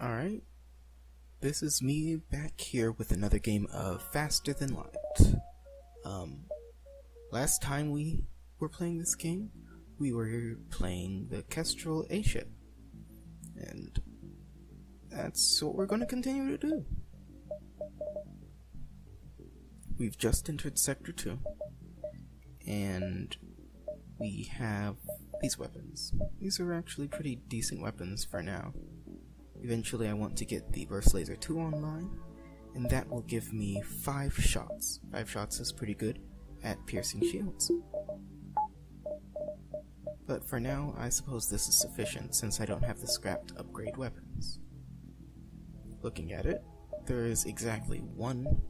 Alright, this is me back here with another game of Faster Than Light. Last time we were playing this game, we were playing the Kestrel A ship. And that's what we're going to continue to do. We've just entered Sector 2, and we have these weapons. These are actually pretty decent weapons for now. Eventually I want to get the Burst Laser 2 online, and that will give me 5 shots. 5 shots is pretty good at piercing shields. But for now, I suppose this is sufficient since I don't have the scrap to upgrade weapons. Looking at it, there is exactly one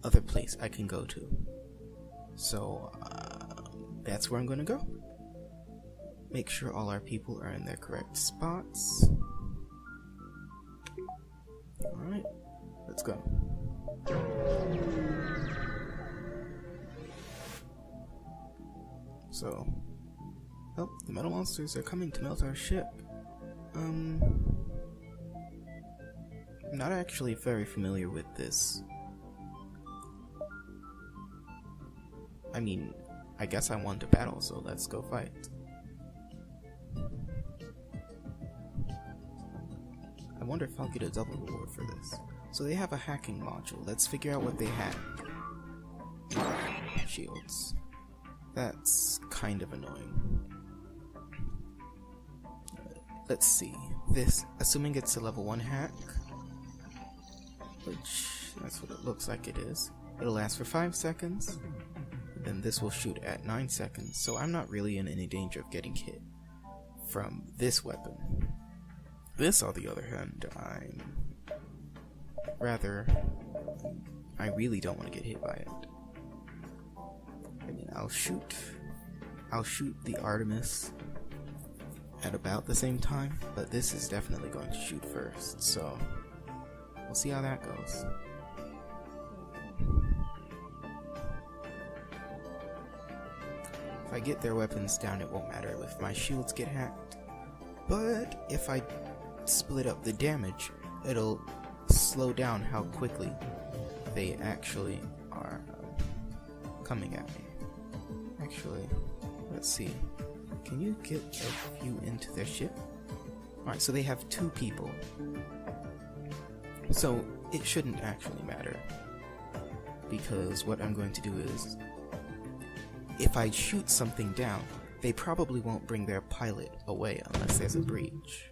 other place I can go to. So, that's where I'm gonna go. Make sure all our people are in their correct spots. Alright, let's go. So, oh, the metal monsters are coming to melt our ship. I'm not actually very familiar with this. I mean, I guess I want to battle, so let's go fight. I wonder if I'll get a double reward for this. So they have a hacking module. Let's figure out what they have. Shields. That's kind of annoying. Let's see. This, assuming it's a level 1 hack, which that's what it looks like it is. It'll last for 5 seconds. Then this will shoot at 9 seconds, so I'm not really in any danger of getting hit from this weapon. This, on the other hand, I really don't want to get hit by it. I mean, I'll shoot the Artemis at about the same time, but this is definitely going to shoot first, so we'll see how that goes. If I get their weapons down, it won't matter if my shields get hacked. But if I split up the damage, it'll slow down how quickly they actually are coming at me. Actually, let's see. Can you get a view into their ship? Alright, so they have 2 people. So it shouldn't actually matter. Because what I'm going to do is, if I shoot something down, they probably won't bring their pilot away unless there's a breach.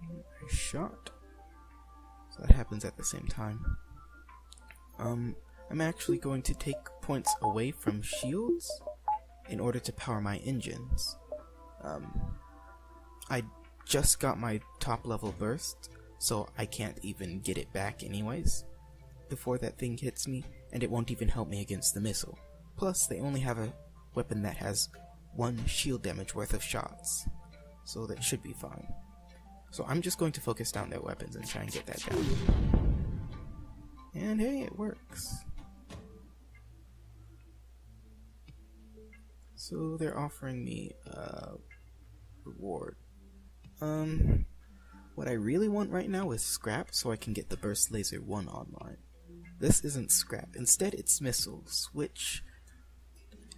I shot. So that happens at the same time. I'm actually going to take points away from shields in order to power my engines. I just got my top level burst, so I can't even get it back anyways before that thing hits me, and it won't even help me against the missile. Plus, they only have a weapon that has 1 shield damage worth of shots, so that should be fine. So I'm just going to focus down their weapons and try and get that down. And hey, it works. So they're offering me a reward. What I really want right now is scrap so I can get the Burst Laser 1 online. This isn't scrap. Instead, it's missiles, which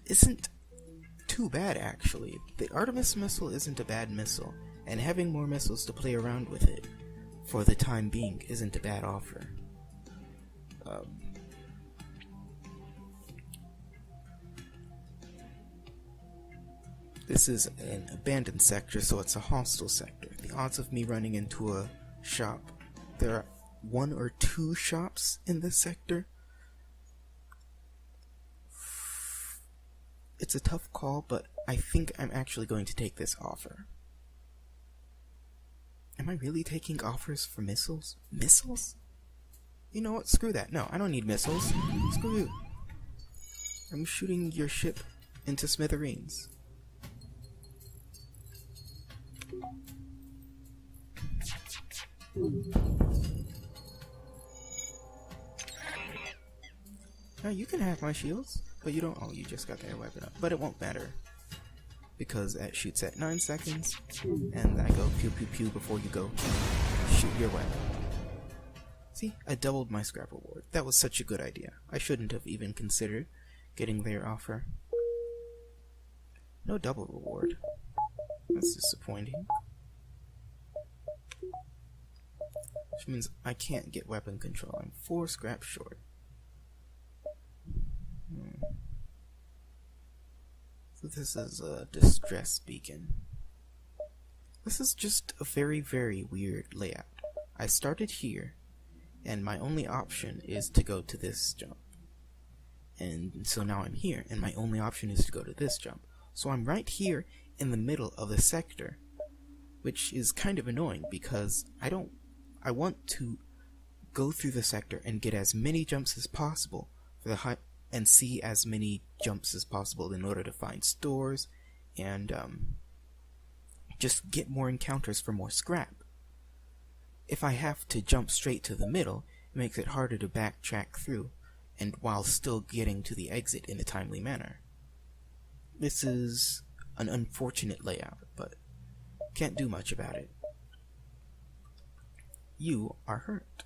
isn't too bad actually. The Artemis missile isn't a bad missile, and having more missiles to play around with it for the time being isn't a bad offer. This is an abandoned sector, so it's a hostile sector. The odds of me running into a shop, there are 1 or 2 shops in this sector. It's a tough call, but I think I'm actually going to take this offer. Am I really taking offers for missiles? Missiles? You know what? Screw that. No, I don't need missiles. Screw you. I'm shooting your ship into smithereens. Now you can have my shields, but you don't. Oh, you just got their weapon up, but it won't matter. because it shoots at 9 seconds, and I go pew pew pew before you go shoot your weapon. See, I doubled my scrap reward. That was such a good idea. I shouldn't have even considered getting their offer. No double reward. That's disappointing. Which means I can't get weapon control. I'm 4 scrap short. So this is a distress beacon. This is just a very, very weird layout. I started here, and my only option is to go to this jump. And so now I'm here, and my only option is to go to this jump. So I'm right here in the middle of the sector, which is kind of annoying because I want to go through the sector and get as many jumps as possible for the and see as many jumps as possible in order to find stores and just get more encounters for more scrap. If I have to jump straight to the middle, it makes it harder to backtrack through, and while still getting to the exit in a timely manner. This is an unfortunate layout, but can't do much about it. You are hurt.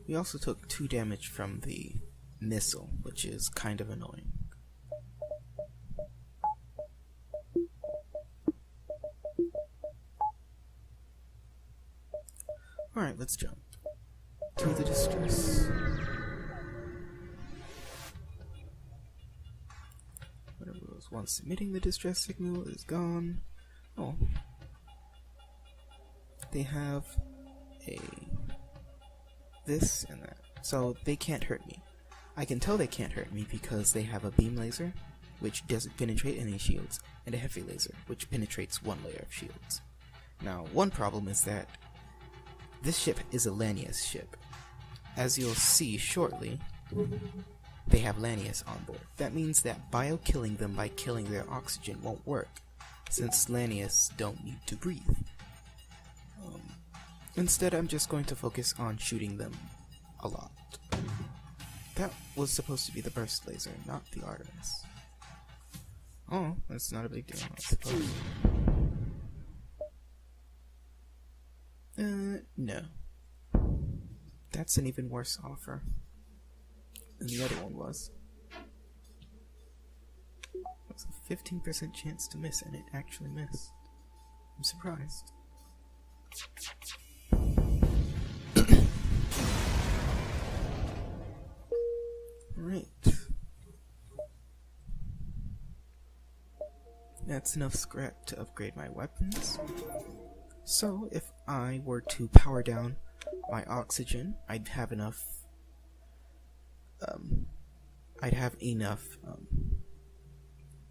We also took 2 damage from the missile, which is kind of annoying. Alright, let's jump to the distress. Whatever was once emitting the distress signal is gone. Oh. They have this and that. So they can't hurt me. I can tell they can't hurt me because they have a beam laser, which doesn't penetrate any shields, and a heavy laser, which penetrates 1 layer of shields. Now, one problem is that this ship is a Lanius ship. As you'll see shortly, they have Lanius on board. That means that bio-killing them by killing their oxygen won't work, since Lanius don't need to breathe. Instead, I'm just going to focus on shooting them a lot. That was supposed to be the burst laser, not the Artemis. Oh, that's not a big deal, I suppose. No. That's an even worse offer than the other one was. It was a 15% chance to miss, and it actually missed. I'm surprised. Right. That's enough scrap to upgrade my weapons. So, if I were to power down my oxygen, I'd have enough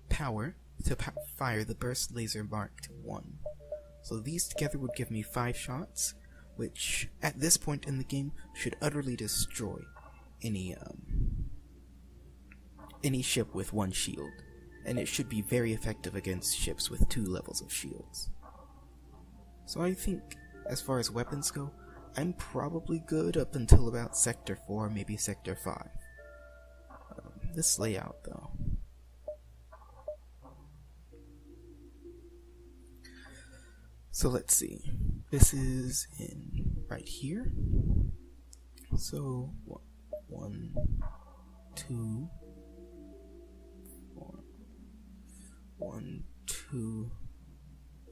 power to fire the burst laser Mark 1. So these together would give me 5 shots, which at this point in the game should utterly destroy any ship with 1 shield, and it should be very effective against ships with 2 levels of shields. So I think, as far as weapons go, I'm probably good up until about Sector 4, maybe Sector 5. This layout, though. So let's see. This is in right here. So 1, 2, 4, 1, 2,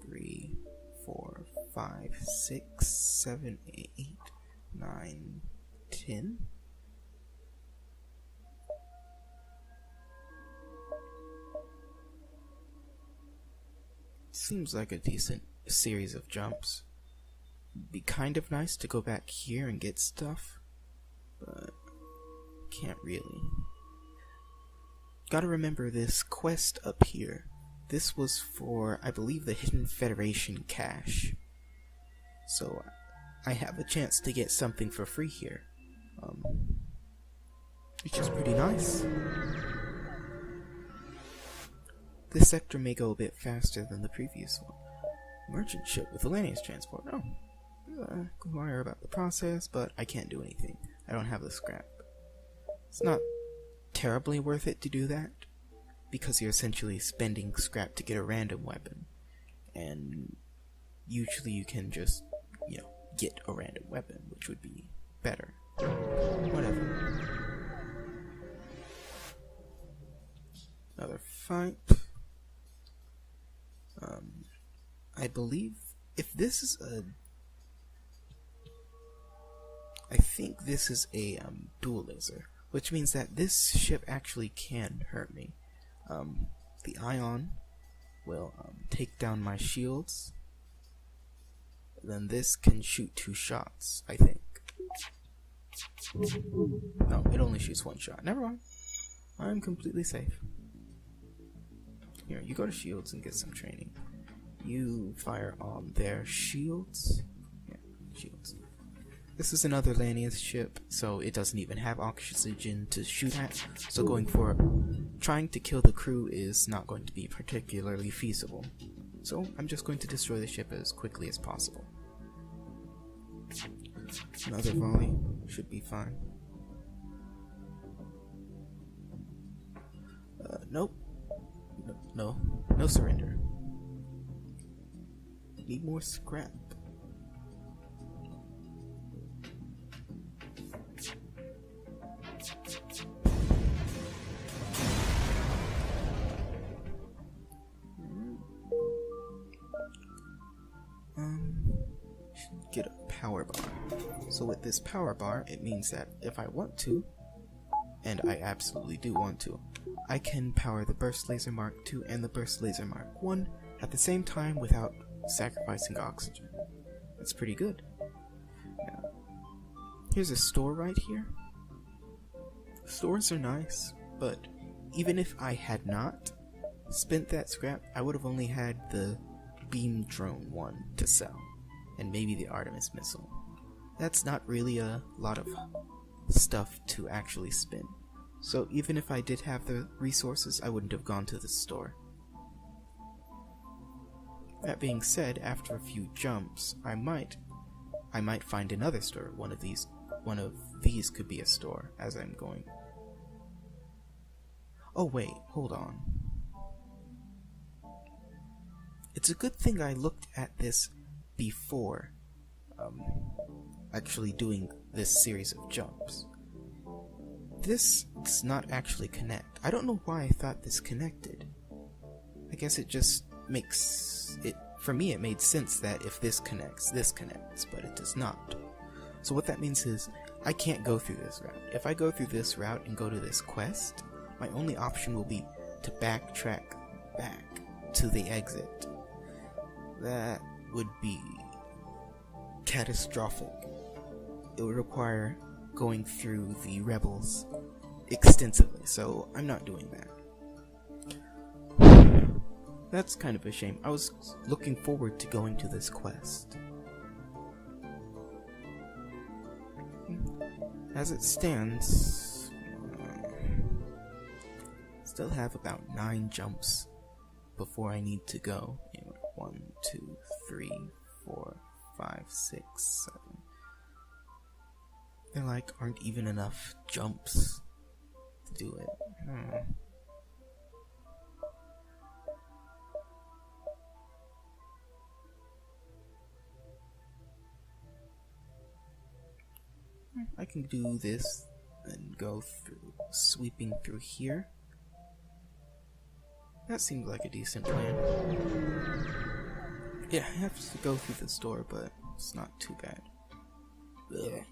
3, 4, 5, 6, 7, 8, 9, 10. Seems like a decent series of jumps. Be kind of nice to go back here and get stuff, but can't really. Gotta remember this quest up here. This was for, I believe, the Hidden Federation cache. So I have a chance to get something for free here, which is pretty nice. This sector may go a bit faster than the previous one. Merchant ship with a Lanius transport. Oh, inquire about the process, but I can't do anything. I don't have the scrap. It's not terribly worth it to do that, because you're essentially spending scrap to get a random weapon, and usually you can just, get a random weapon, which would be better. Whatever. Another fight. I believe if this is I think this is a dual laser, which means that this ship actually can hurt me. The ion will take down my shields. Then this can shoot 2 shots, I think. No, it only shoots 1 shot. Never mind. I'm completely safe. Here, you go to shields and get some training. You fire on their shields. Yeah, shields. This is another Lanius ship, so it doesn't even have oxygen to shoot at, so trying to kill the crew is not going to be particularly feasible. So I'm just going to destroy the ship as quickly as possible. Another volley should be fine. Nope. No surrender. Need more scrap. Get a power bar. So with this power bar, it means that if I want to, and I absolutely do want to, I can power the Burst Laser Mark II and the Burst Laser Mark I at the same time without sacrificing oxygen. That's pretty good. Now, here's a store right here. Stores are nice, but even if I had not spent that scrap, I would have only had the beam drone one to sell, and maybe the Artemis missile. That's not really a lot of stuff to actually spend. So even if I did have the resources, I wouldn't have gone to the store. That being said, after a few jumps, I might find another store. One of these could be a store as I'm going. Oh wait, hold on. It's a good thing I looked at this before actually doing this series of jumps. This does not actually connect. I don't know why I thought this connected. I guess it just makes it, for me it made sense that if this connects, but it does not. So what that means is I can't go through this route. If I go through this route and go to this quest, my only option will be to backtrack back to the exit. That would be catastrophic. It would require going through the rebels extensively, so I'm not doing that. That's kind of a shame. I was looking forward to going to this quest. As it stands, still have about 9 jumps before I need to go. 1, 2, 3, 4, 5, 6, 7. There aren't even enough jumps to do it. I can do this and go through, sweeping through here. That seems like a decent plan. Yeah, I have to go through the store, but it's not too bad. Ugh.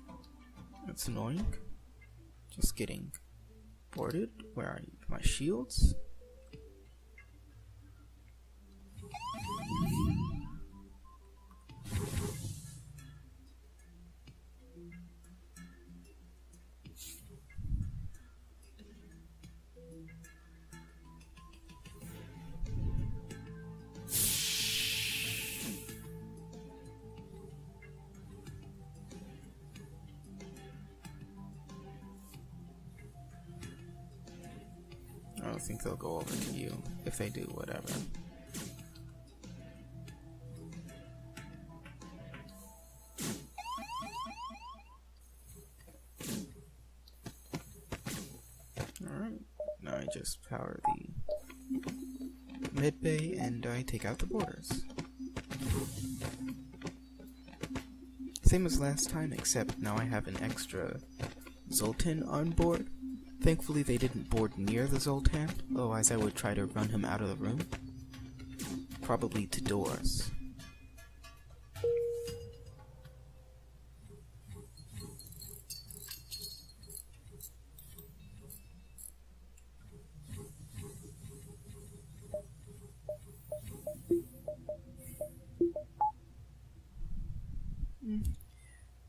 That's annoying. Just getting boarded. Where are my shields? I don't think they'll go over to you. If they do, whatever. I just power the mid bay and I take out the boarders. Same as last time, except now I have an extra Zoltan on board. Thankfully they didn't board near the Zoltan, otherwise I would try to run him out of the room. Probably to doors.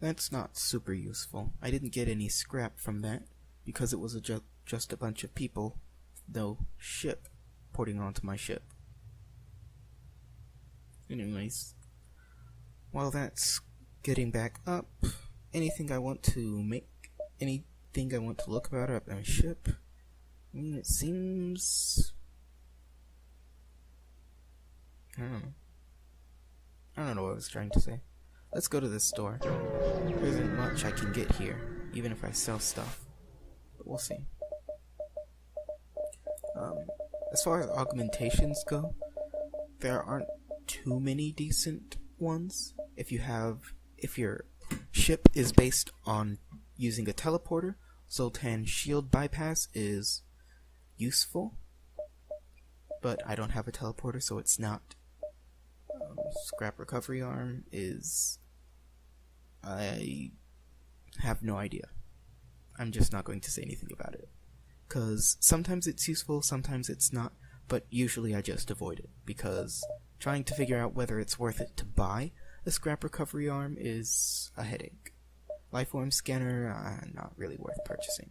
That's not super useful. I didn't get any scrap from that, because it was just a bunch of people, no ship, porting onto my ship. Anyways, while that's getting back up, anything I want to make, anything I want to look about up my ship, I mean, it seems... I don't know what I was trying to say. Let's go to this store. There isn't much I can get here, even if I sell stuff. But we'll see. As far as augmentations go, there aren't too many decent ones. If your ship is based on using a teleporter, Zoltan Shield Bypass is useful. But I don't have a teleporter, so it's not. Scrap Recovery Arm is... I have no idea. I'm just not going to say anything about it. Because sometimes it's useful, sometimes it's not, but usually I just avoid it. Because trying to figure out whether it's worth it to buy a Scrap Recovery Arm is a headache. Lifeform Scanner, not really worth purchasing.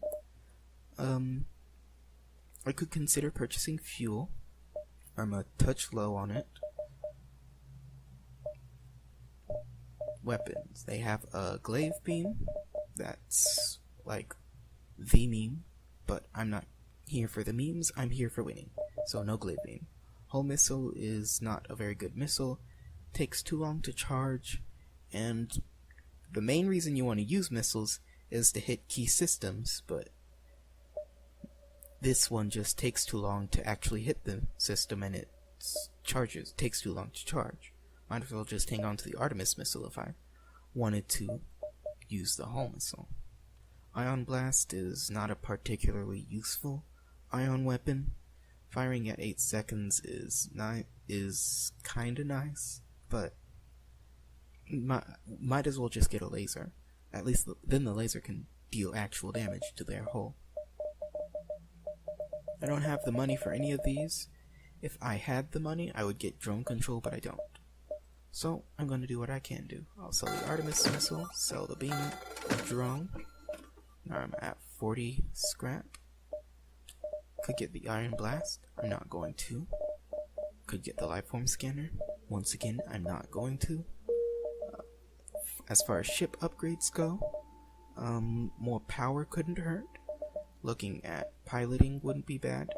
I could consider purchasing fuel. I'm a touch low on it. Weapons. They have a glaive beam. That's like the meme, but I'm not here for the memes. I'm here for winning. So no glaive beam. Hull missile is not a very good missile. Takes too long to charge, and the main reason you want to use missiles is to hit key systems, but this one just takes too long to actually hit the system, and it takes too long to charge. Might as well just hang on to the Artemis missile if I wanted to use the hull missile. Ion Blast is not a particularly useful ion weapon. Firing at 8 seconds is kinda nice, but might as well just get a laser. At least then the laser can deal actual damage to their hull. I don't have the money for any of these. If I had the money, I would get drone control, but I don't. So, I'm going to do what I can do. I'll sell the Artemis missile, sell the beam drone. Now I'm at 40 scrap. Could get the Iron Blast. I'm not going to. Could get the Lifeform Scanner. Once again, I'm not going to. As far as ship upgrades go, more power couldn't hurt. Looking at piloting wouldn't be bad.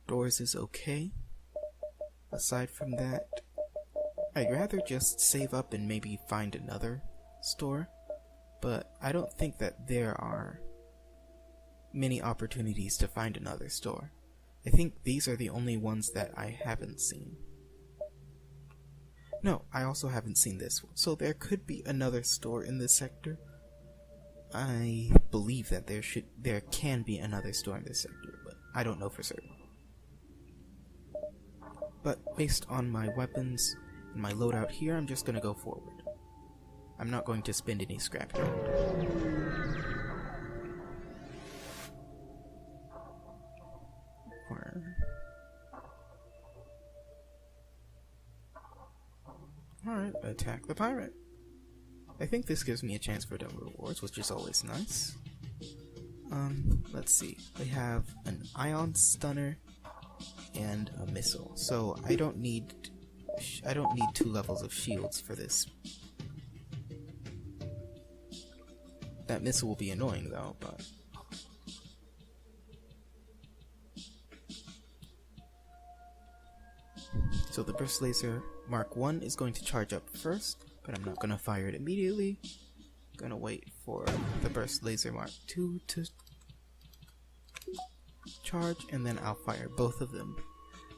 Doors is okay. Aside from that, I'd rather just save up and maybe find another store, but I don't think that there are many opportunities to find another store. I think these are the only ones that I haven't seen. No, I also haven't seen this one, so there could be another store in this sector. I believe that there can be another store in this sector, but I don't know for certain. But based on my weapons and my loadout here, I'm just gonna go forward. I'm not going to spend any scrap here. Alright, attack the pirate. I think this gives me a chance for double rewards, which is always nice. Let's see. We have an ion stunner and a missile. So I don't need 2 levels of shields for this. That missile will be annoying though, but so the burst laser Mark 1 is going to charge up first, but I'm not going to fire it immediately. Gonna wait for the burst laser Mark II to charge, and then I'll fire both of them.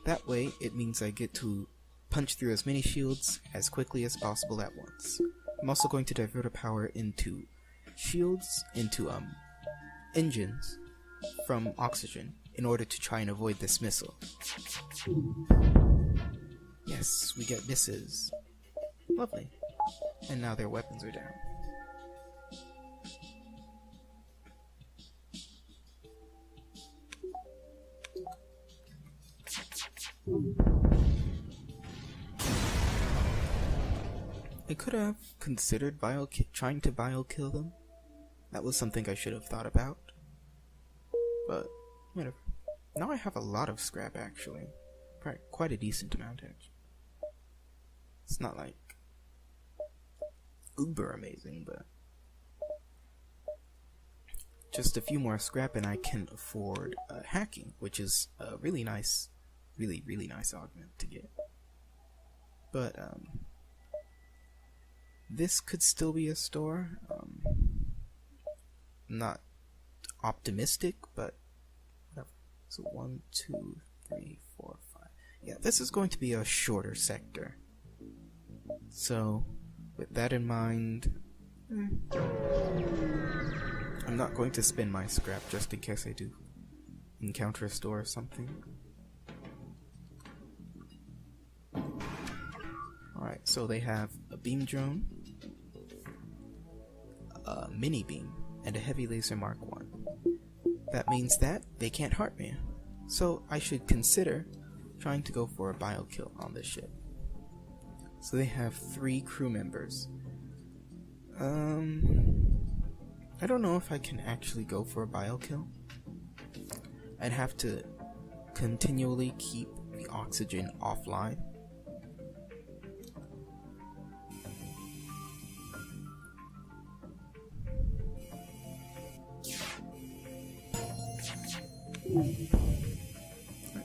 That way, it means I get to punch through as many shields as quickly as possible at once. I'm also going to divert a power into shields, into engines from oxygen in order to try and avoid this missile. Yes, we get misses. Lovely. And now their weapons are down. I could have considered trying to bio-kill them. That was something I should have thought about. But, whatever. Now I have a lot of scrap, actually. Quite a decent amount, actually. It's not like uber amazing, but just a few more scrap and I can afford hacking, which is a really nice, really nice augment to get. But, this could still be a store. Not optimistic, but whatever. So 1, 2, 3, 4, 5. Yeah, this is going to be a shorter sector. So, with that in mind, I'm not going to spend my scrap just in case I do encounter a store or something. Alright, so they have a beam drone, a mini beam, and a heavy laser Mark I. That means that they can't hurt me. So I should consider trying to go for a bio kill on this ship. So they have 3 crew members. I don't know if I can actually go for a bio kill. I'd have to continually keep the oxygen offline.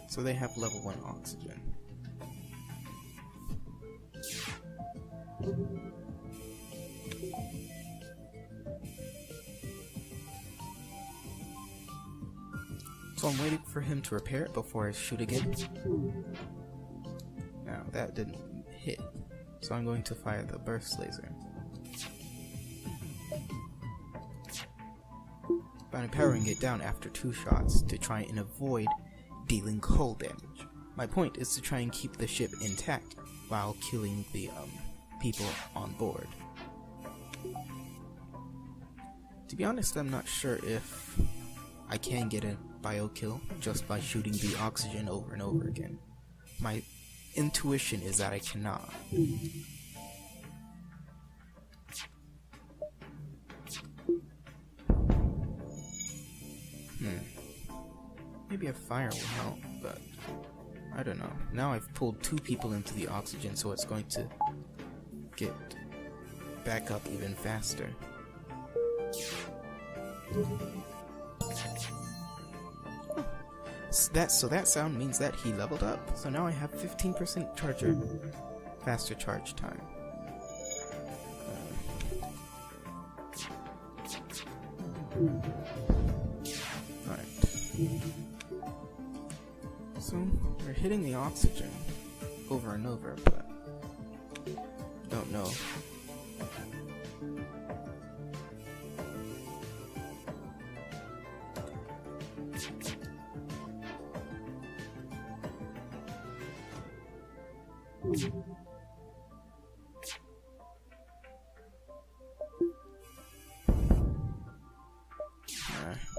So they have level 1 oxygen. So I'm waiting for him to repair it before I shoot again. Now that didn't hit, so I'm going to fire the burst laser. But I'm powering it down after 2 shots to try and avoid dealing hull damage. My point is to try and keep the ship intact while killing the people on board. To be honest, I'm not sure if I can get a bio kill just by shooting the oxygen over and over again. My intuition is that I cannot. Maybe a fire will help, but I don't know. Now I've pulled 2 people into the oxygen, so it's going to get back up even faster. So that sound means that he leveled up. So now I have 15% faster charge time. Alright. So we're hitting the oxygen over and over, but don't know.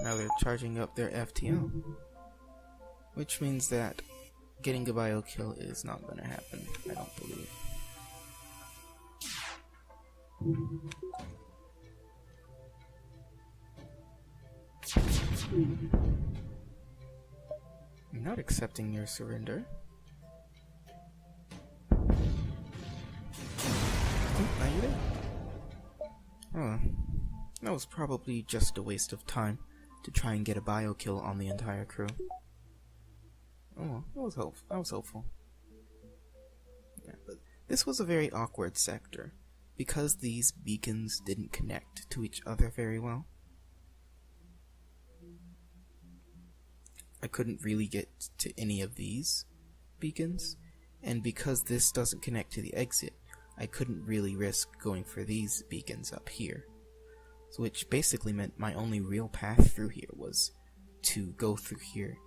Now they're charging up their FTL, which means that getting a bio kill is not going to happen, I don't believe. I'm not accepting your surrender. Oh, now you did. Oh, that was probably just a waste of time to try and get a bio kill on the entire crew. Oh, that was hopeful. Yeah, but this was a very awkward sector. because these beacons didn't connect to each other very well, I couldn't really get to any of these beacons, and because this doesn't connect to the exit, I couldn't really risk going for these beacons up here. So which basically meant my only real path through here was to go through here.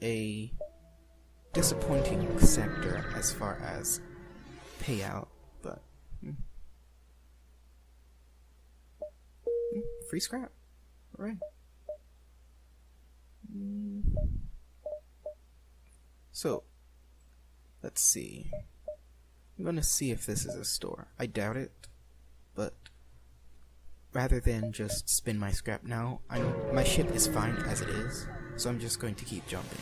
A disappointing sector as far as payout, but free scrap. Alright. So, let's see. I'm gonna see if this is a store. I doubt it, but rather than just spin my scrap now, my ship is fine as it is, so I'm just going to keep jumping.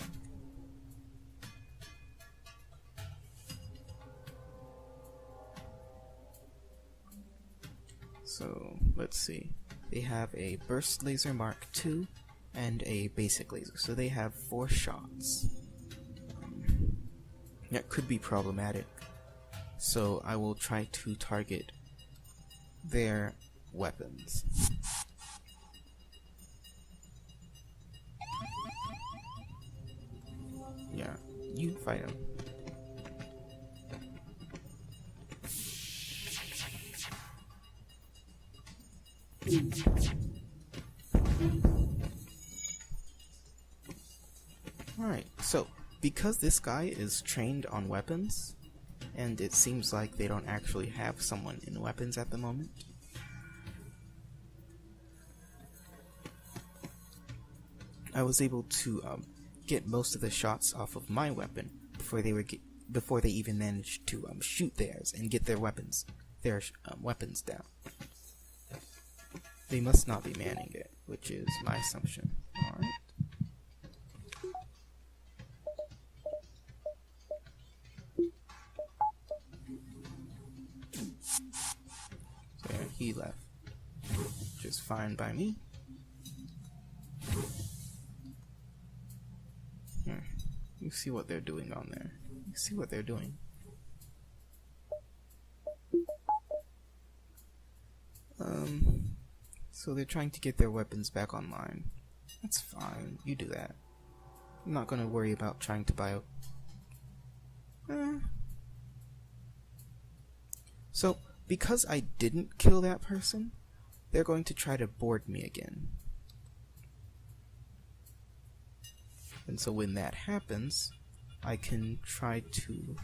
So, let's see. They have a Burst Laser Mark II and a Basic Laser, so they have 4 shots. That could be problematic, so I will try to target their weapons. Yeah, you fight him. Alright, so because this guy is trained on weapons, and it seems like they don't actually have someone in weapons at the moment, I was able to get most of the shots off of my weapon before they even managed to shoot theirs and get their weapons down. They must not be manning it, which is my assumption. Alright. So yeah, he left. Which is fine by me. You see what they're doing on there. You see what they're doing. So they're trying to get their weapons back online. That's fine. You do that. I'm not gonna worry about trying to buy So, because I didn't kill that person, they're going to try to board me again. And so when that happens, I can try to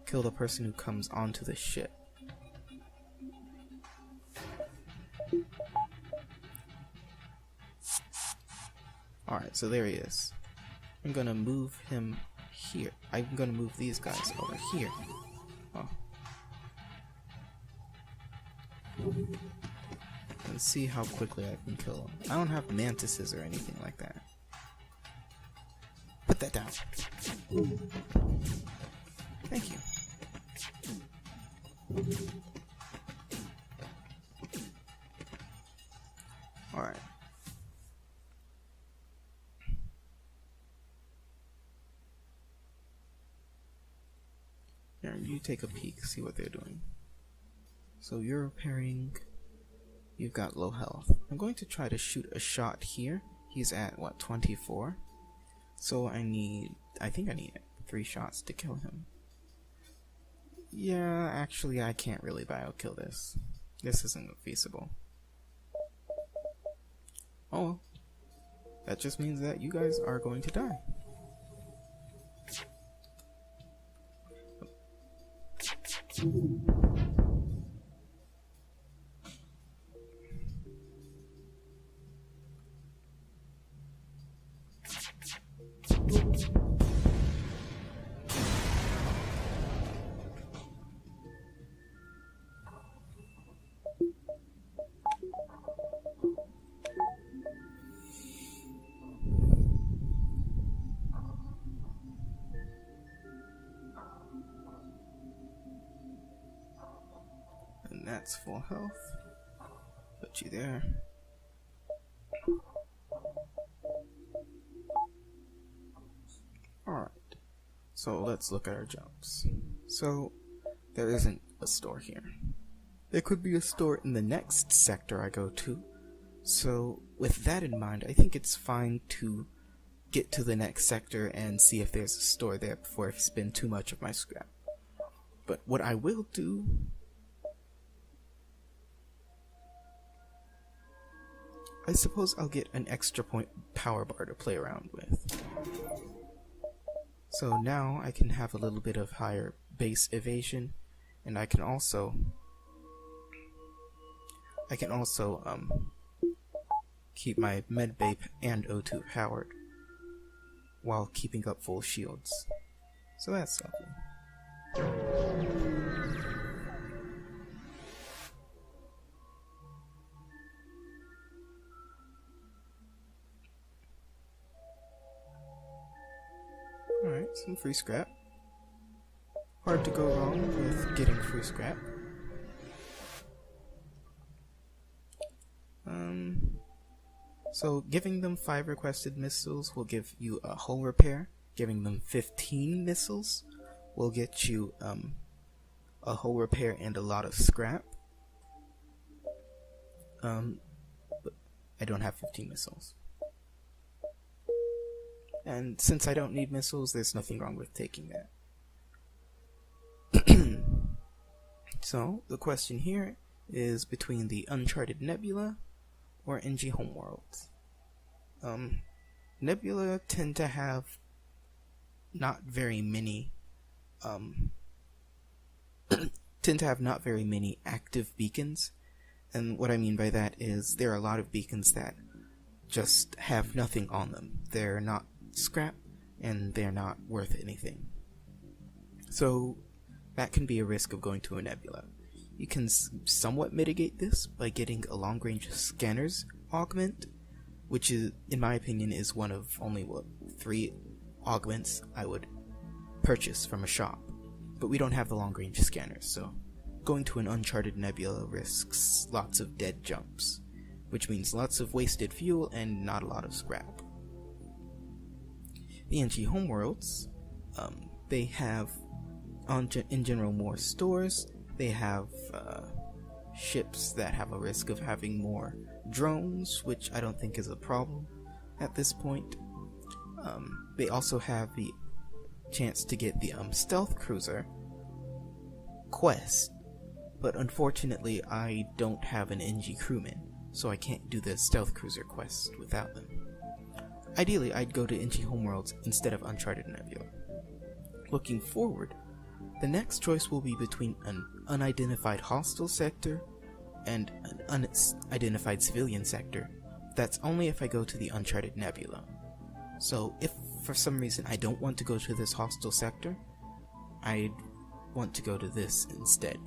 kill the person who comes onto the ship. Alright, so there he is. I'm gonna move him here. I'm gonna move these guys over here. Oh. And see how quickly I can kill him. I don't have mantises or anything like that. Put that down. Thank you. Alright. Here, you take a peek, see what they're doing. So you're repairing. You've got low health. I'm going to try to shoot a shot here. He's at, what, 24? So I think I need 3 shots to kill him. Yeah, actually I can't really bio-kill this. This isn't feasible. Oh well. That just means that you guys are going to die. That's full health. Put you there. Alright, so let's look at our jumps. So, there isn't a store here. There could be a store in the next sector I go to. So, with that in mind, I think it's fine to get to the next sector and see if there's a store there before I spend too much of my scrap. But what I will do... I suppose I'll get an extra point power bar to play around with. So now I can have a little bit of higher base evasion, and I can also keep my medbay and O2 powered while keeping up full shields. So that's lovely. Alright, some free scrap. Hard to go wrong with getting free scrap. So giving them 5 requested missiles will give you a hull repair. Giving them 15 missiles will get you a hull repair and a lot of scrap. But I don't have 15 missiles. And since I don't need missiles, there's nothing wrong with taking that. So, the question here is between the Uncharted Nebula or NG Homeworlds. Nebula tend to have not very many active beacons, and what I mean by that is there are a lot of beacons that just have nothing on them. They're not scrap and they're not worth anything. So that can be a risk of going to a nebula. You can somewhat mitigate this by getting a long-range scanners augment, which is, in my opinion, is one of only 3 augments I would purchase from a shop. But we don't have the long-range scanners, so going to an Uncharted Nebula risks lots of dead jumps, which means lots of wasted fuel and not a lot of scrap. The NG Homeworlds, they have, in general, more stores. They have ships that have a risk of having more drones, which I don't think is a problem at this point. They also have the chance to get the stealth cruiser quest, but unfortunately I don't have an NG crewman, so I can't do the stealth cruiser quest without them. Ideally, I'd go to NG Homeworlds instead of Uncharted Nebula. Looking forward, the next choice will be between an unidentified hostile sector and an unidentified civilian sector. That's only if I go to the Uncharted Nebula. So if for some reason I don't want to go to this hostile sector, I'd want to go to this instead.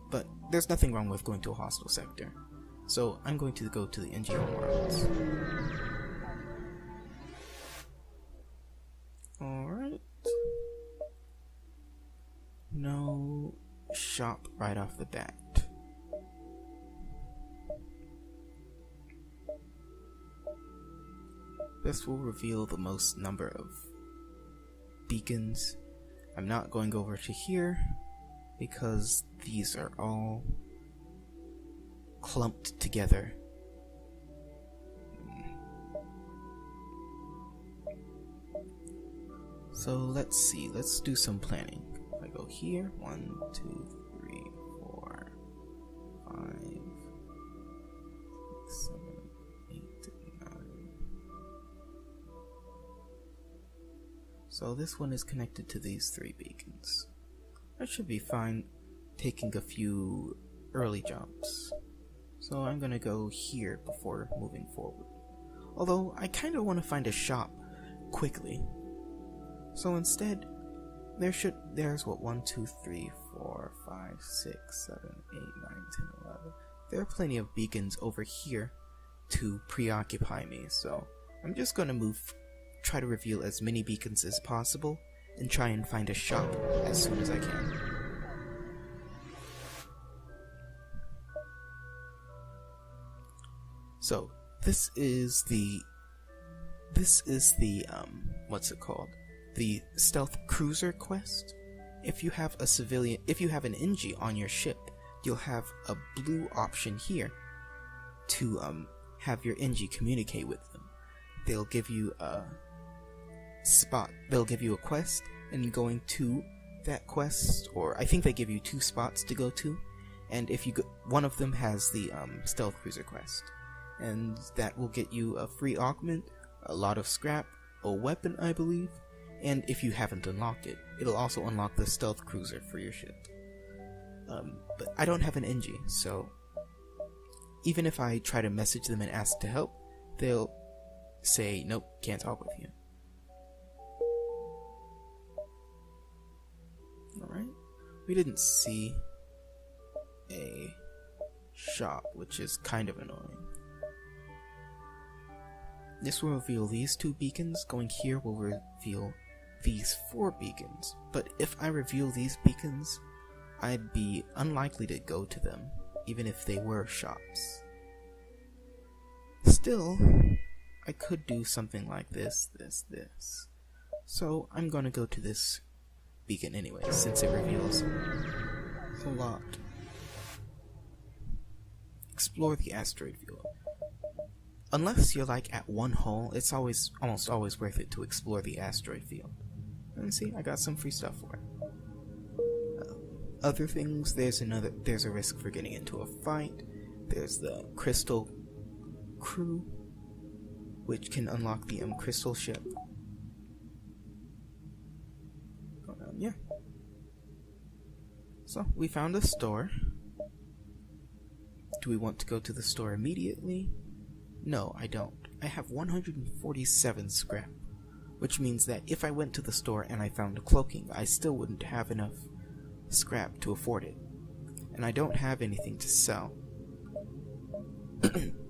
But there's nothing wrong with going to a hostile sector. So I'm going to go to the NG Homeworlds. Alright. No shop right off the bat. This will reveal the most number of beacons. I'm not going over to here because these are all clumped together. So let's see, let's do some planning. If I go here, 1, 2, 3, 4, 5, 6, 7, 8, 9. So this one is connected to these 3 beacons. That should be fine, taking a few early jumps. So I'm gonna go here before moving forward. Although I kinda wanna find a shop quickly. So instead, there's what, 1, 2, 3, 4, 5, 6, 7, 8, 9, 10, 11. There are plenty of beacons over here to preoccupy me, so I'm just gonna try to reveal as many beacons as possible, and try and find a shop as soon as I can. So this is the what's it called? The stealth cruiser quest. If you have an NG on your ship, you'll have a blue option here to have your NG communicate with them. They'll give you a quest, and going to that quest, or I think they give you 2 spots to go to, and if you go, one of them has the stealth cruiser quest, and that will get you a free augment, a lot of scrap, a weapon I believe, and if you haven't unlocked it, it'll also unlock the stealth cruiser for your ship. But I don't have an NG, so even if I try to message them and ask to help, they'll say, nope, can't talk with you. Alright, we didn't see a shop, which is kind of annoying. This will reveal these 2 beacons. Going here will reveal these 4 beacons. But if I reveal these beacons, I'd be unlikely to go to them, even if they were shops. Still, I could do something like this. So I'm gonna go to this beacon anyway, since it reveals a lot. Explore the asteroid field. Unless you're like at one hull, it's almost always worth it to explore the asteroid field. And see, I got some free stuff for it. Other things, there's a risk for getting into a fight. There's the Crystal crew, which can unlock the Crystal ship. Yeah. So, we found a store. Do we want to go to the store immediately? No, I don't. I have 147 scrap, which means that if I went to the store and I found a cloaking, I still wouldn't have enough scrap to afford it. And I don't have anything to sell.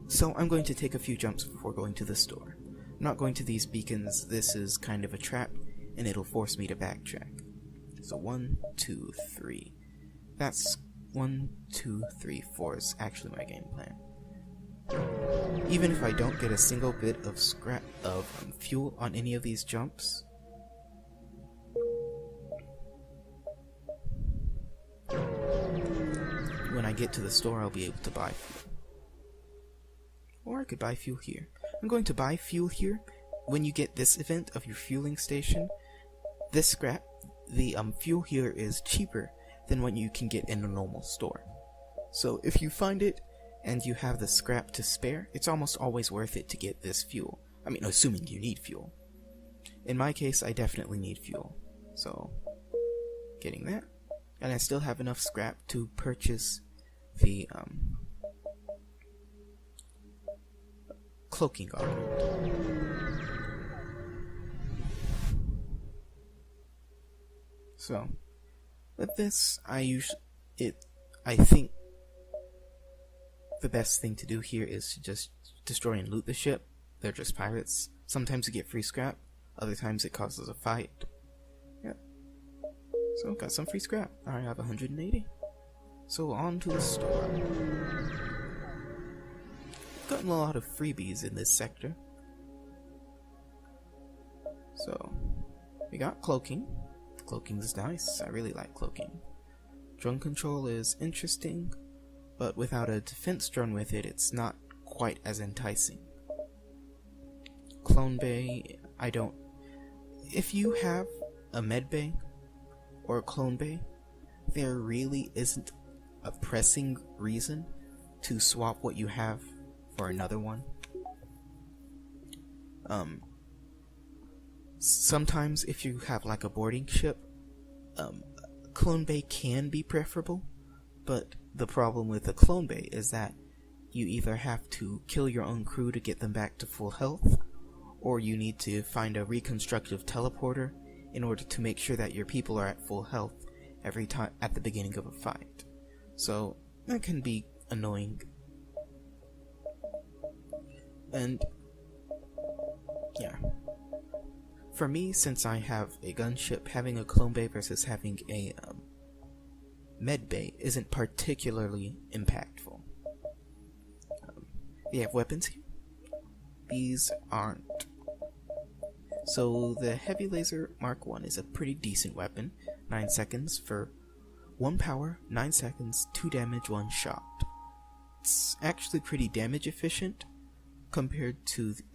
So I'm going to take a few jumps before going to the store. I'm not going to these beacons. This is kind of a trap, and it'll force me to backtrack. So 1, 2, 3. That's 1, 2, 3, 4 is actually my game plan. Even if I don't get a single bit of scrap of fuel on any of these jumps, when I get to the store, I'll be able to buy fuel. Or I could buy fuel here. I'm going to buy fuel here. When you get this event of your fueling station, this scrap, the fuel here is cheaper than what you can get in a normal store. So if you find it and you have the scrap to spare, it's almost always worth it to get this fuel. I mean, assuming you need fuel. In my case, I definitely need fuel. So, getting that. And I still have enough scrap to purchase the cloaking augment. So, with this, I think the best thing to do here is to just destroy and loot the ship. They're just pirates. Sometimes you get free scrap, other times it causes a fight. Yep. So, got some free scrap. I have 180. So, on to the store. Gotten a lot of freebies in this sector. So, we got cloaking. Cloaking is nice. I really like cloaking. Drone control is interesting, but without a defense drone with it, it's not quite as enticing. Clone bay, I don't... If you have a med bay or a clone bay, there really isn't a pressing reason to swap what you have for another one. Sometimes if you have like a boarding ship, clone bay can be preferable, but the problem with a clone bay is that you either have to kill your own crew to get them back to full health, or you need to find a reconstructive teleporter in order to make sure that your people are at full health every time at the beginning of a fight. So that can be annoying. And yeah, for me, since I have a gunship, having a clone bay versus having a med bay isn't particularly impactful. They have weapons here. These aren't. So the Heavy Laser Mark 1 is a pretty decent weapon. 9 seconds for 1 power, 9 seconds, 2 damage, 1 shot. It's actually pretty damage efficient,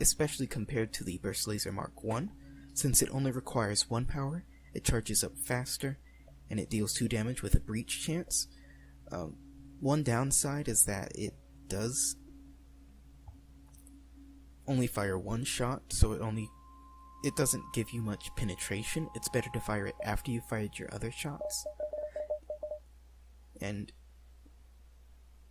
especially compared to the Burst Laser Mark 1. Since it only requires 1 power, it charges up faster, and it deals 2 damage with a breach chance. One downside is that it does only fire 1 shot, so it doesn't give you much penetration. It's better to fire it after you fired your other shots. And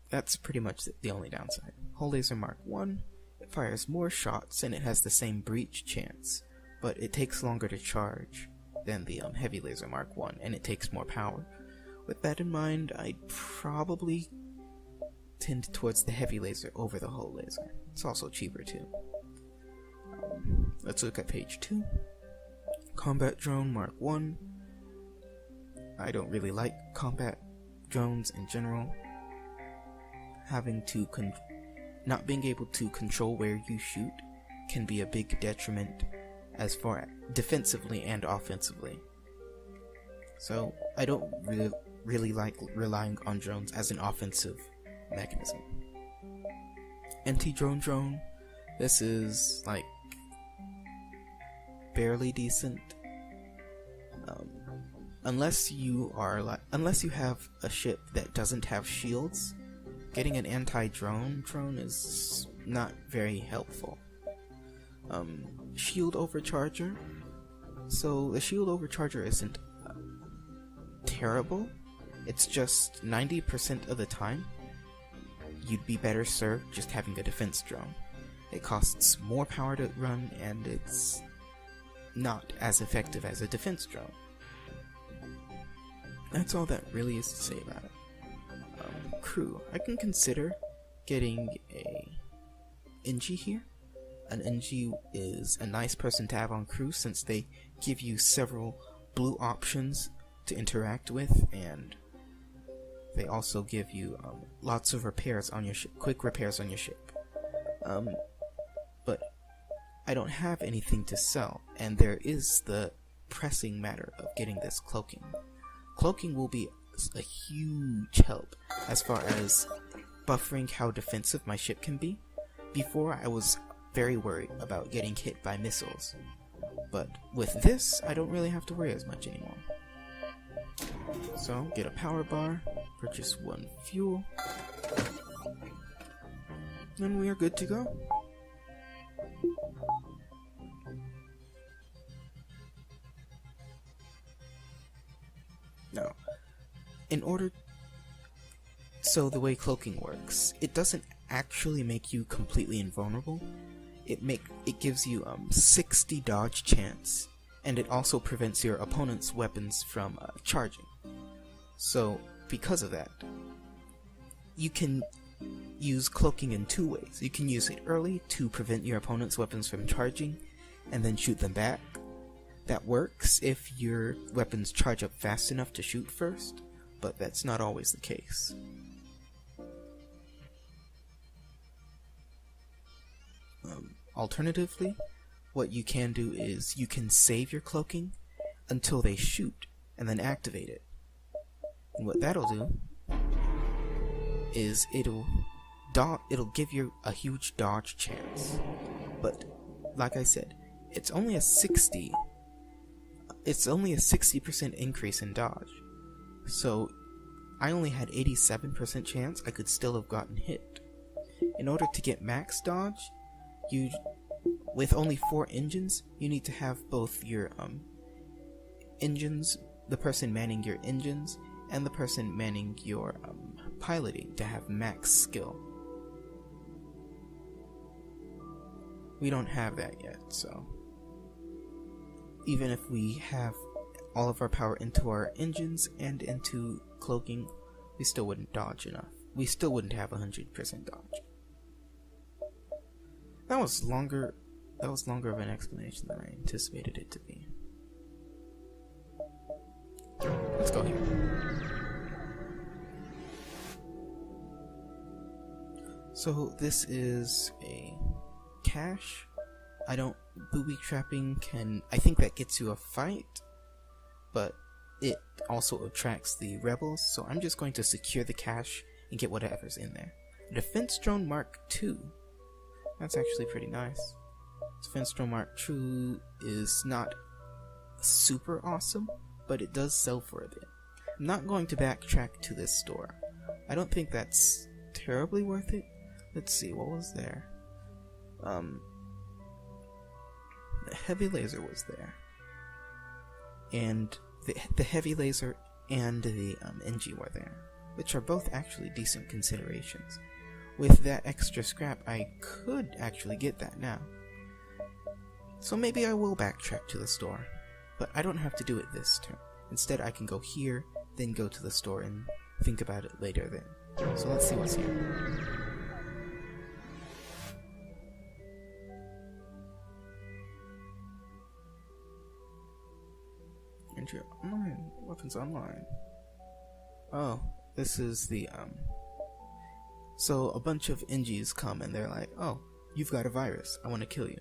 that's pretty much the only downside. Hull Laser Mark 1, it fires more shots and it has the same breach chance, but it takes longer to charge than the Heavy Laser Mark 1, and it takes more power. With that in mind, I'd probably tend towards the Heavy Laser over the Hull Laser. It's also cheaper too. Let's look at page 2. Combat Drone Mark 1. I don't really like combat drones in general. Not being able to control where you shoot can be a big detriment as far defensively and offensively. So I don't really like relying on drones as an offensive mechanism. Anti-drone drone. This is like barely decent. Unless you have a ship that doesn't have shields, getting an anti-drone drone is not very helpful. Shield overcharger. So the shield overcharger isn't terrible. It's just 90% of the time you'd be better served just having a defense drone. It costs more power to run, and it's not as effective as a defense drone. That's all that really is to say about it. Crew. I can consider getting a NG here. An NG is a nice person to have on crew since they give you several blue options to interact with, and they also give you lots of repairs on your ship, quick repairs on your ship. But I don't have anything to sell, and there is the pressing matter of getting this cloaking. Cloaking will be a huge help as far as buffering how defensive my ship can be. Before, I was very worried about getting hit by missiles, but with this, I don't really have to worry as much anymore. So, get a power bar, purchase 1 fuel, and we are good to go. Now, so the way cloaking works, it doesn't actually make you completely invulnerable. It gives you 60 dodge chance, and it also prevents your opponent's weapons from charging. So because of that, you can use cloaking in 2 ways. You can use it early to prevent your opponent's weapons from charging and then shoot them back. That works if your weapons charge up fast enough to shoot first, but that's not always the case. Alternatively, what you can do is you can save your cloaking until they shoot and then activate it. And what that'll do is it'll give you a huge dodge chance. But like I said, it's only a 60% increase in dodge. So I only had 87% chance I could still have gotten hit. In order to get max dodge, with only 4 engines, you need to have both your engines, the person manning your engines, and the person manning your piloting to have max skill. We don't have that yet, so even if we have all of our power into our engines and into cloaking, we still wouldn't dodge enough. We still wouldn't have 100% dodge. That was longer of an explanation than I anticipated it to be. Let's go here. So this is a cache. Booby trapping I think that gets you a fight, but it also attracts the rebels, so I'm just going to secure the cache and get whatever's in there. Defense Drone Mark II. That's actually pretty nice. Defense Drone Mark II is not super awesome, but it does sell for a bit. I'm not going to backtrack to this store. I don't think that's terribly worth it. Let's see, what was there? The heavy laser was there. And the heavy laser and the NG were there, which are both actually decent considerations. With that extra scrap, I could actually get that now. So maybe I will backtrack to the store, but I don't have to do it this turn. Instead, I can go here, then go to the store and think about it later then. So let's see what's here. Entry online. Weapons online. Oh, this is the, so a bunch of NGs come and they're like, oh, you've got a virus. I want to kill you.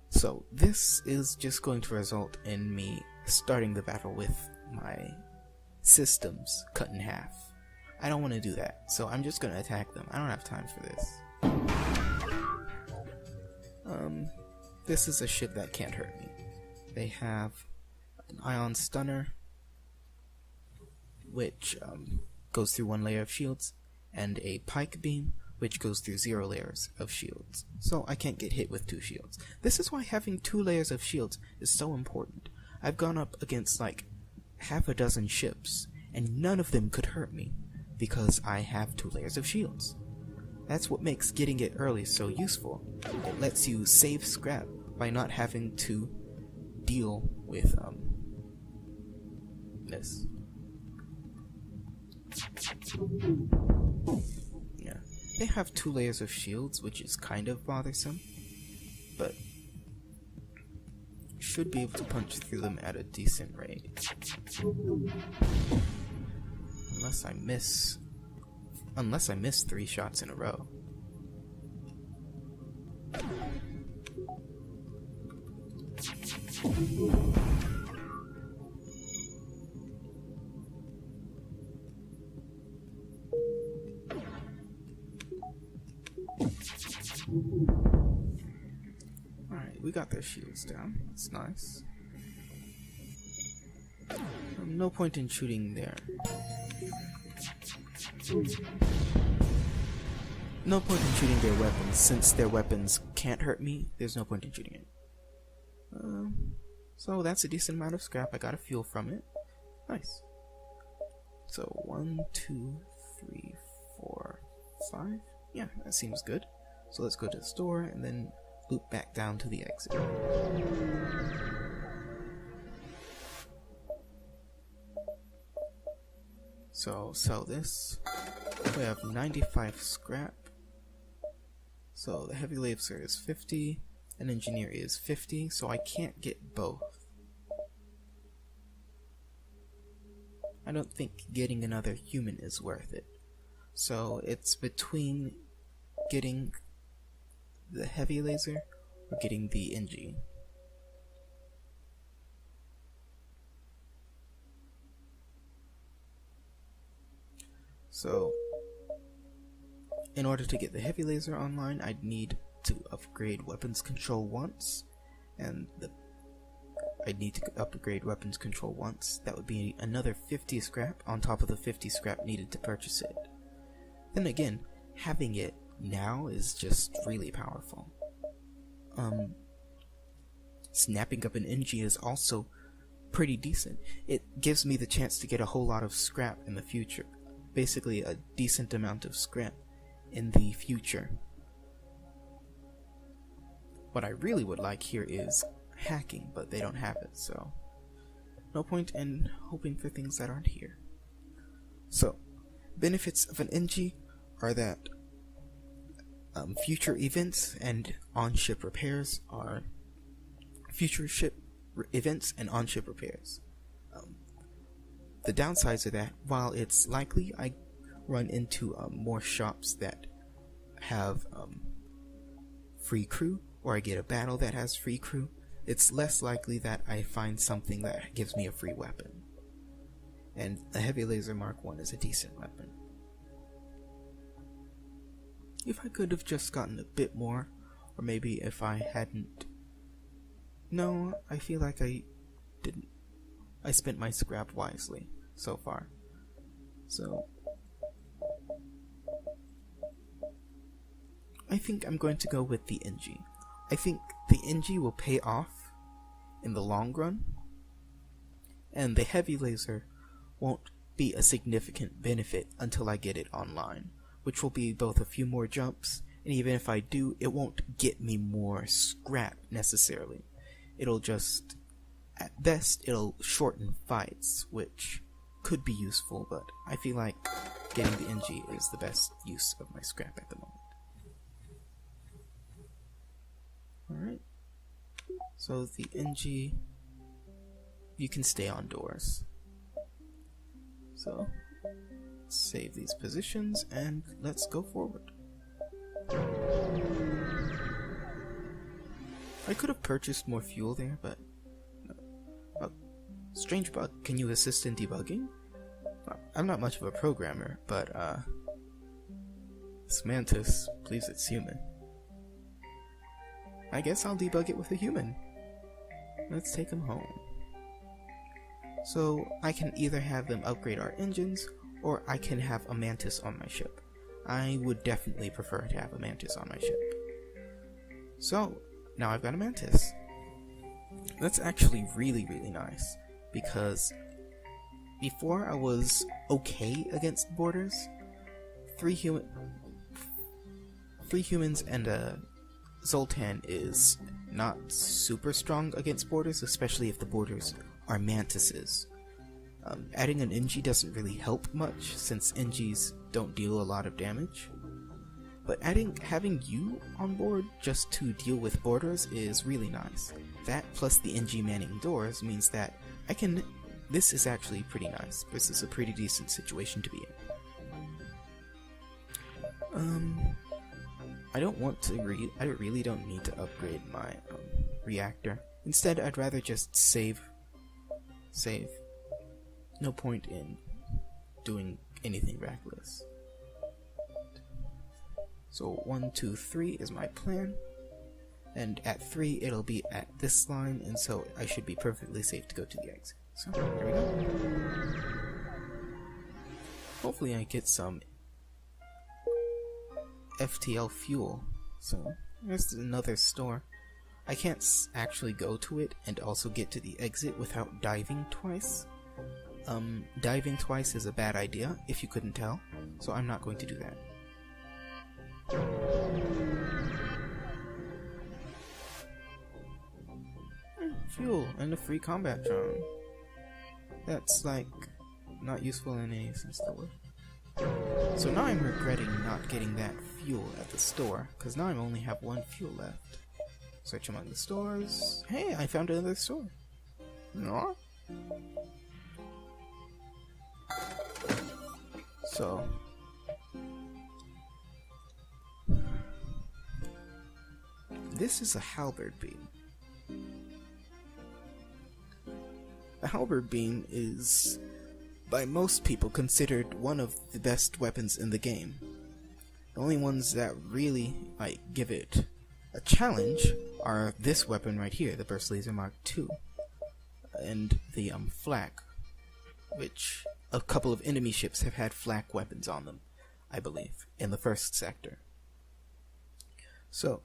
So this is just going to result in me starting the battle with my systems cut in half. I don't want to do that, so I'm just going to attack them. I don't have time for this. This is a ship that can't hurt me. They have an ion stunner, which goes through 1 layer of shields, and a pike beam, which goes through 0 layers of shields. So I can't get hit with 2 shields. This is why having 2 layers of shields is so important. I've gone up against like half a dozen ships, and none of them could hurt me, because I have 2 layers of shields. That's what makes getting it early so useful. It lets you save scrap by not having to deal with this. Yeah, they have 2 layers of shields, which is kind of bothersome, but should be able to punch through them at a decent rate. Unless I miss 3 shots in a row. Alright, we got their shields down. That's nice. No point in shooting there. No point in shooting their weapons. Since their weapons can't hurt me, there's no point in shooting it. So that's a decent amount of scrap. I got a fuel from it. Nice. So 1, 2, 3, 4, 5. Yeah, that seems good. So let's go to the store and then loop back down to the exit. So sell this. We have 95 scrap. So the heavy laser is 50, and engineer is 50, so I can't get both. I don't think getting another human is worth it. So it's between getting the heavy laser or getting the NG. So in order to get the heavy laser online, I'd need to upgrade weapons control once, and I'd need to upgrade weapons control once. That would be another 50 scrap on top of the 50 scrap needed to purchase it. Then again, having it now is just really powerful. Snapping up an NG is also pretty decent. It gives me the chance to get a whole lot of scrap in the future. Basically a decent amount of scrap in the future. What I really would like here is hacking, but they don't have it, so no point in hoping for things that aren't here. So, benefits of an NG are that future events and on-ship repairs are future ship events and on-ship repairs. The downsides are that while it's likely I run into more shops that have free crew, or I get a battle that has free crew, it's less likely that I find something that gives me a free weapon. And a heavy laser Mark I is a decent weapon. If I could have just gotten a bit more, or maybe if I hadn't... No, I feel like I didn't. I spent my scrap wisely so far. So I think I'm going to go with the NG. I think the NG will pay off in the long run, and the heavy laser won't be a significant benefit until I get it online, which will be both a few more jumps, and even if I do, it won't get me more scrap necessarily. It'll just, at best, it'll shorten fights, which could be useful, but I feel like getting the NG is the best use of my scrap at the moment. Alright, so the NG, you can stay on doors. So, save these positions and let's go forward. I could have purchased more fuel there, but... strange bug, can you assist in debugging? I'm not much of a programmer, but this mantis believes it's human. I guess I'll debug it with a human. Let's take him home. So, I can either have them upgrade our engines, or I can have a mantis on my ship. I would definitely prefer to have a mantis on my ship. So, now I've got a mantis. That's actually really, really nice, because before I was okay against boarders. Three humans and a Zoltan is not super strong against boarders, especially if the boarders are mantises. Adding an NG doesn't really help much, since NGs don't deal a lot of damage. But having you on board just to deal with boarders is really nice. That plus the NG manning doors means that this is actually pretty nice. This is a pretty decent situation to be in. I don't want to I really don't need to upgrade my reactor. Instead, I'd rather just save. No point in doing anything reckless. So 1, 2, 3 is my plan, and at 3 it'll be at this line, and so I should be perfectly safe to go to the exit. So here we go. Hopefully I get some FTL fuel. So there's another store. I can't actually go to it and also get to the exit without diving twice. Diving twice is a bad idea, if you couldn't tell, so I'm not going to do that. Fuel and a free combat drone. That's like not useful in any sense of the word. So now I'm regretting not getting that fuel at the store, because now I only have 1 fuel left. Search among the stores. Hey, I found another store. No? So this is a halberd beam. The halberd beam is, by most people, considered one of the best weapons in the game. The only ones that really might give it a challenge are this weapon right here, the Burst Laser Mark II, and the flak, which a couple of enemy ships have had flak weapons on them, I believe, in the first sector. So,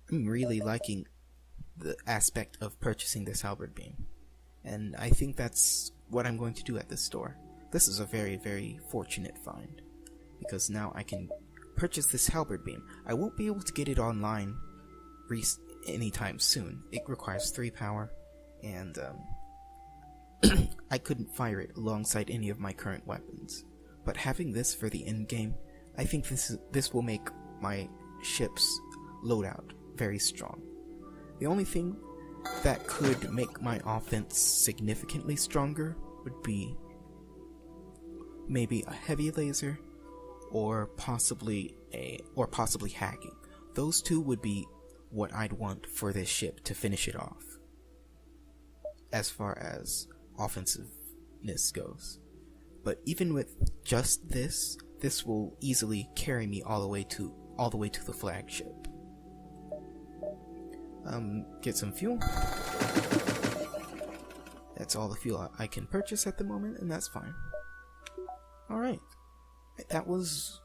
I'm really liking the aspect of purchasing this halberd beam, and I think that's what I'm going to do at this store. This is a very, very fortunate find, because now I can purchase this halberd beam. I won't be able to get it online anytime soon. It requires 3 power, and I couldn't fire it alongside any of my current weapons. But having this for the end game, I think this will make my ship's loadout very strong. The only thing that could make my offense significantly stronger would be maybe a heavy laser or possibly hacking. Those two would be what I'd want for this ship to finish it off, as far as offensiveness goes. But even with just this will easily carry me all the way to the flagship. Get some fuel. That's all the fuel I can purchase at the moment, and that's fine. Alright. That was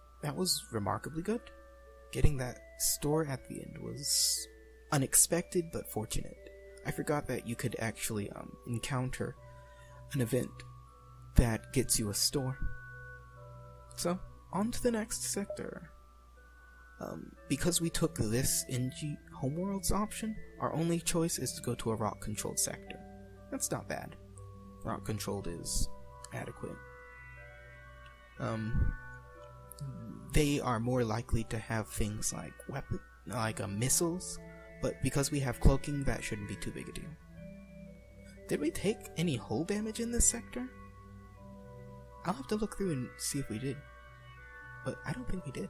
remarkably good. Getting that store at the end was unexpected but fortunate. I forgot that you could actually encounter an event that gets you a store. So, on to the next sector. Because we took this NG Homeworlds option, our only choice is to go to a rock-controlled sector. That's not bad. Rock-controlled is adequate. They are more likely to have things like missiles, but because we have cloaking, that shouldn't be too big a deal. Did we take any hull damage in this sector? I'll have to look through and see if we did, but I don't think we did.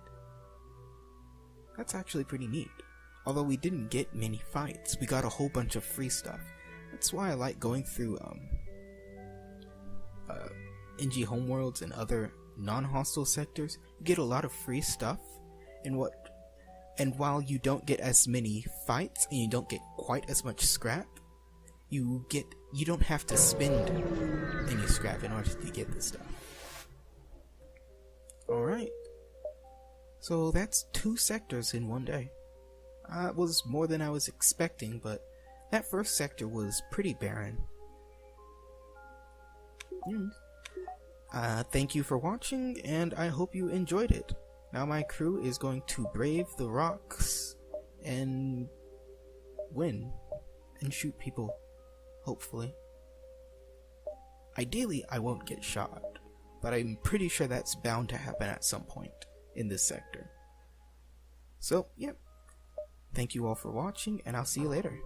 That's actually pretty neat. Although we didn't get many fights, we got a whole bunch of free stuff. That's why I like going through NG Homeworlds and other non-hostile sectors. You get a lot of free stuff, and while you don't get as many fights and you don't get quite as much scrap, you don't have to spend any scrap in order to get this stuff. Alright. So that's 2 sectors in one day. It was more than I was expecting, but that first sector was pretty barren. Thank you for watching, and I hope you enjoyed it. Now my crew is going to brave the rocks and win and shoot people, hopefully. Ideally, I won't get shot, but I'm pretty sure that's bound to happen at some point in this sector. So, yep. Thank you all for watching, and I'll see you later.